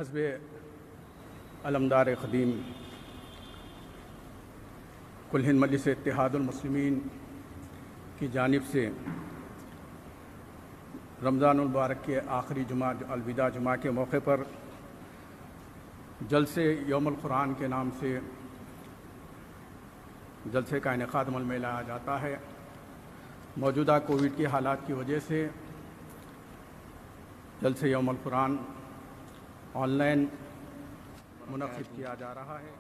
حزب علمدار قدیم کل ہند مجلس اتحاد المسلمین کی جانب سے رمضان المبارک کے آخری جمعہ الوداع جمعہ کے موقع پر جلسے یوم القرآن کے نام سے جلسے کا انعقاد عمل میں لایا جاتا ہے۔ موجودہ کووڈ کے حالات کی وجہ سے جلسے یوم القرآن آن لائن منعقد کیا جا رہا ہے۔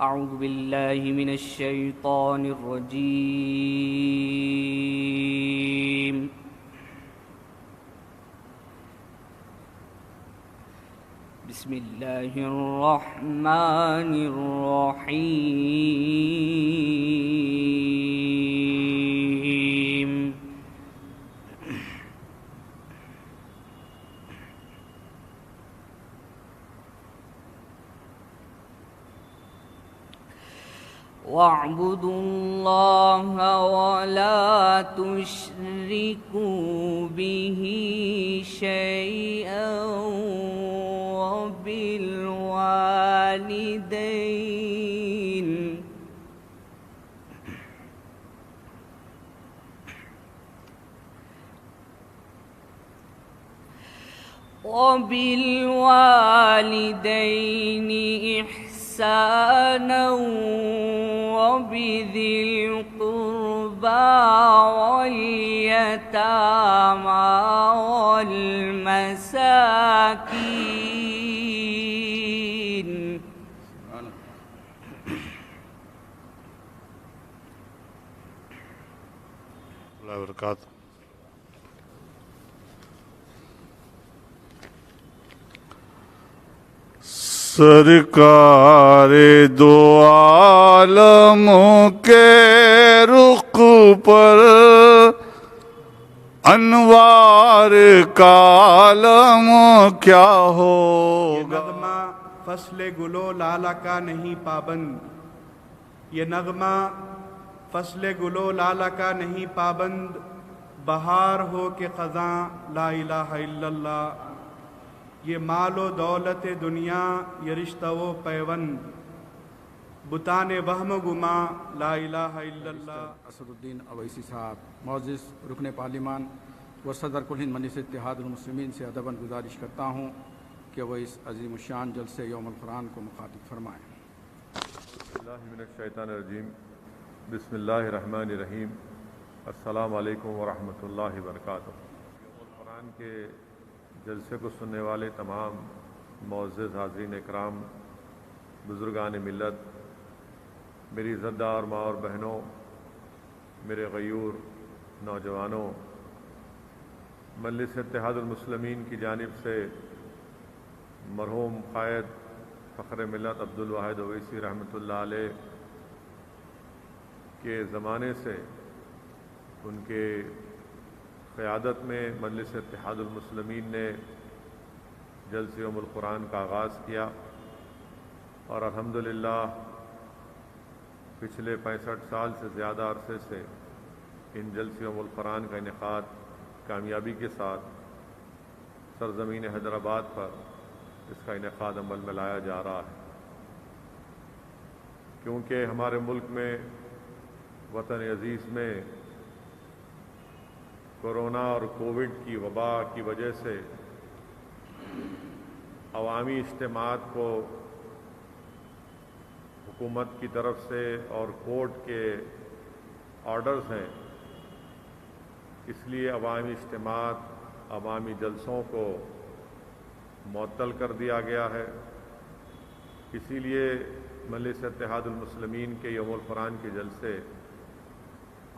اعوذ باللہ من الشیطان الرجیم بسم اللہ الرحمن الرحیم وَاعْبُدُوا اللَّهَ وَلَا تُشْرِكُوا بِهِ شَيْئًا وَبِالْوَالِدَيْنِ إِحْسَانًا وَبِذِي الْقُرْبَى وَالْيَتَامَى وَالْمَسَاكِينِ اللہ وبرکاتہ۔ سرکار دو عالموں کے رخ پر انوار کا عالم کیا ہوگا؟ یہ نغمہ فصل گلو لالا کا نہیں پابند، یہ نغمہ فصل گلو لالا کا نہیں پابند، بہار ہو کہ خزاں لا الہ الا اللہ، یہ مال و دولت دنیا یہ رشتہ و پیوند، بتانے وہم گما لا الہ الا اللہ۔ اسد الدین اویسی صاحب، معزز رکن پارلیمان و صدر کل ہند مجلس اتحاد المسلمین سے ادباً گزارش کرتا ہوں کہ وہ اس عظیم الشان جلسے یوم القرآن کو مخاطب فرمائیں۔ بسم اللہ من الشیطان الرجیم، بسم اللہ الرحمن الرحیم، السلام علیکم ورحمۃ اللہ وبرکاتہ۔ یوم القرآن کے جلسے کو سننے والے تمام معزز حاضرین اکرام، بزرگان ملت، میری عزتدار ماں اور بہنوں، میرے غیور نوجوانوں، مجلس اتحاد المسلمین کی جانب سے مرحوم قائد فخر ملت عبدالواحد اویسی رحمۃ اللہ علیہ کے زمانے سے ان کے قیادت میں مجلس اتحاد المسلمین نے جلسہ یوم القرآن کا آغاز کیا، اور الحمدللہ پچھلے 65 سال سے زیادہ عرصے سے ان جلسہ یوم القرآن کا انعقاد کامیابی کے ساتھ سرزمین حیدرآباد پر اس کا انعقاد عمل میں لایا جا رہا ہے، کیونکہ ہمارے ملک میں وطن عزیز میں کورونا اور کووڈ کی وبا کی وجہ سے عوامی اجتماعات کو حکومت کی طرف سے اور کورٹ کے آرڈرز ہیں، اس لیے عوامی اجتماعات، عوامی جلسوں کو معطل کر دیا گیا ہے۔ اسی لیے مجلس اتحاد المسلمین کے یوم القرآن کے جلسے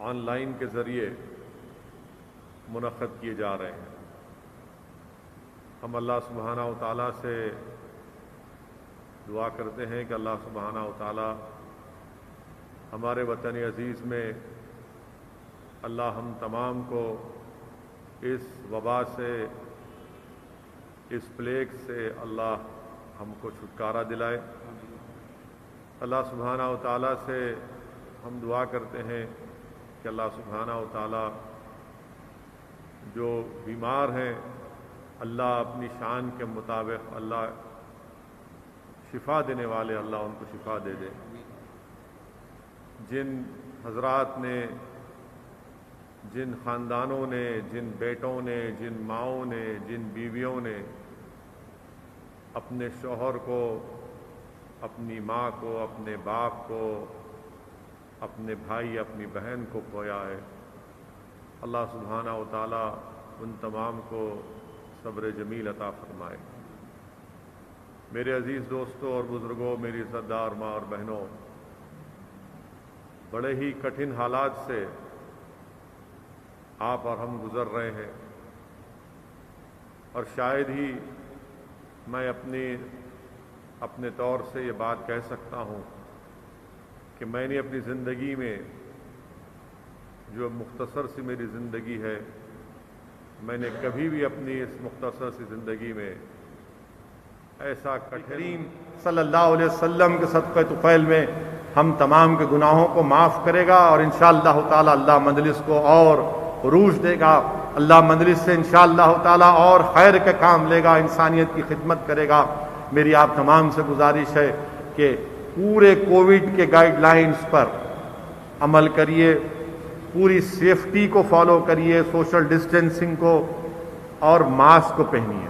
آن لائن کے ذریعے منعقد کیے جا رہے ہیں۔ ہم اللہ سبحانہ و تعالیٰ سے دعا کرتے ہیں کہ اللہ سبحانہ و تعالیٰ ہمارے وطن عزیز میں اللہ ہم تمام کو اس وبا سے، اس پلیگ سے اللہ ہم کو چھٹکارا دلائے۔ اللہ سبحانہ و تعالیٰ سے ہم دعا کرتے ہیں کہ اللہ سبحانہ و تعالیٰ جو بیمار ہیں اللہ اپنی شان کے مطابق اللہ شفا دینے والے اللہ ان کو شفا دے دے۔ جن حضرات نے، جن خاندانوں نے، جن بیٹوں نے، جن ماؤں نے، جن بیویوں نے اپنے شوہر کو، اپنی ماں کو، اپنے باپ کو، اپنے بھائی، اپنی بہن کو کھویا ہے، اللہ سبحانہ و تعالی ان تمام کو صبر جمیل عطا فرمائے۔ میرے عزیز دوستوں اور بزرگوں، میری عزتدار ماں اور بہنوں، بڑے ہی کٹھن حالات سے آپ اور ہم گزر رہے ہیں، اور شاید ہی میں اپنے طور سے یہ بات کہہ سکتا ہوں کہ میں نے اپنی زندگی میں، جو مختصر سی میری زندگی ہے، میں نے کبھی بھی اپنی اس مختصر سی زندگی میں ایسا کریم صلی اللہ علیہ وسلم کے صدقہ طفیل میں ہم تمام کے گناہوں کو معاف کرے گا، اور انشاءاللہ تعالی اللہ مجلس کو اور عروج دے گا۔ اللہ مجلس سے انشاءاللہ تعالی اور خیر کے کام لے گا، انسانیت کی خدمت کرے گا۔ میری آپ تمام سے گزارش ہے کہ پورے کووڈ کے گائیڈ لائنز پر عمل کریے، پوری سیفٹی کو فالو کریے، سوشل ڈسٹینسنگ کو، اور ماسک کو پہنیے۔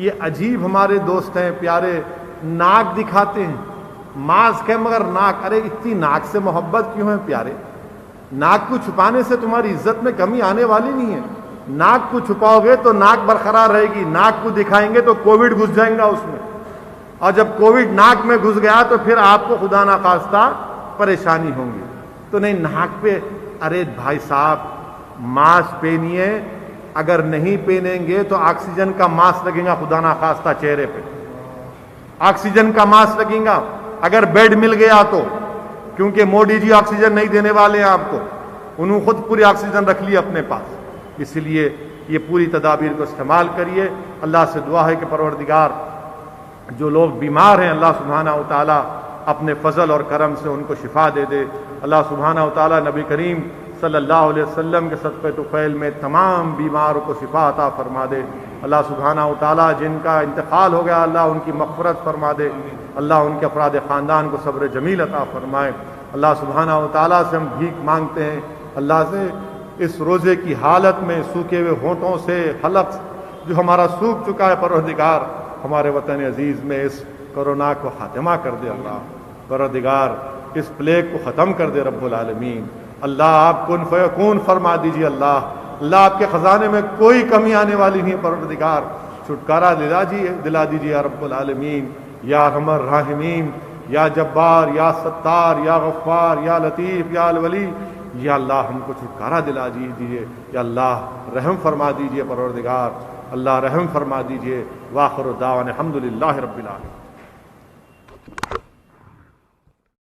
یہ عجیب ہمارے دوست ہیں پیارے، ناک دکھاتے ہیں، ماسک ہے مگر ناک، ارے اتنی ناک سے محبت کیوں ہے پیارے؟ ناک کو چھپانے سے تمہاری عزت میں کمی آنے والی نہیں ہے۔ ناک کو چھپاؤ گے تو ناک برقرار رہے گی، ناک کو دکھائیں گے تو کووڈ گھس جائیں گا اس میں، اور جب کووڈ ناک میں گھس گیا تو پھر آپ کو خدا نخواستہ پریشانی ہوں گی۔ تو نہیں، ناک پہ، ارے بھائی صاحب ماسک پہنیے، اگر نہیں پہنیں گے تو آکسیجن کا ماسک لگے گا خدا نخواستہ چہرے پہ، آکسیجن کا ماسک لگے گا۔ اگر بیڈ مل گیا تو، کیونکہ مودی جی آکسیجن نہیں دینے والے ہیں آپ کو، انہوں خود پوری آکسیجن رکھ لی اپنے پاس، اس لیے یہ پوری تدابیر کو استعمال کریے۔ اللہ سے دعا ہے کہ پروردگار جو لوگ بیمار ہیں اللہ سبحانہ و تعالی اپنے فضل اور کرم سے ان کو شفا دے دے۔ اللہ سبحانہ و تعالی نبی کریم صلی اللہ علیہ وسلم کے صدقہ طفیل میں تمام بیماروں کو شفا عطا فرما دے۔ اللہ سبحانہ و تعالی جن کا انتقال ہو گیا اللہ ان کی مغفرت فرما دے، اللہ ان کے افراد خاندان کو صبر جمیل عطا فرمائے۔ اللہ سبحانہ و تعالی سے ہم بھیک مانگتے ہیں، اللہ سے اس روزے کی حالت میں سوکھے ہوئے ہونٹوں سے حلق جو ہمارا سوکھ چکا ہے، پروردگار ہمارے وطن عزیز میں اس کورونا کو خاتمہ کر دے۔ اللہ پروردگار اس پلیگ کو ختم کر دے رب العالمین۔ اللہ آپ کن فیکون فرما دیجیے۔ اللہ آپ کے خزانے میں کوئی کمی آنے والی نہیں ہے، پروردگار چھٹکارا دلا دیجیے یا رب العالمین، یا ارحم الراحمین، یا جبار، یا ستار، یا غفار، یا لطیف، یا الولی، یا اللہ ہم کو چھٹکارا دلا دیجیے، یا اللہ رحم فرما دیجیے پروردگار، اللہ رحم فرما دیجیے۔ وآخر دعوانا الحمدللہ رب العالمین۔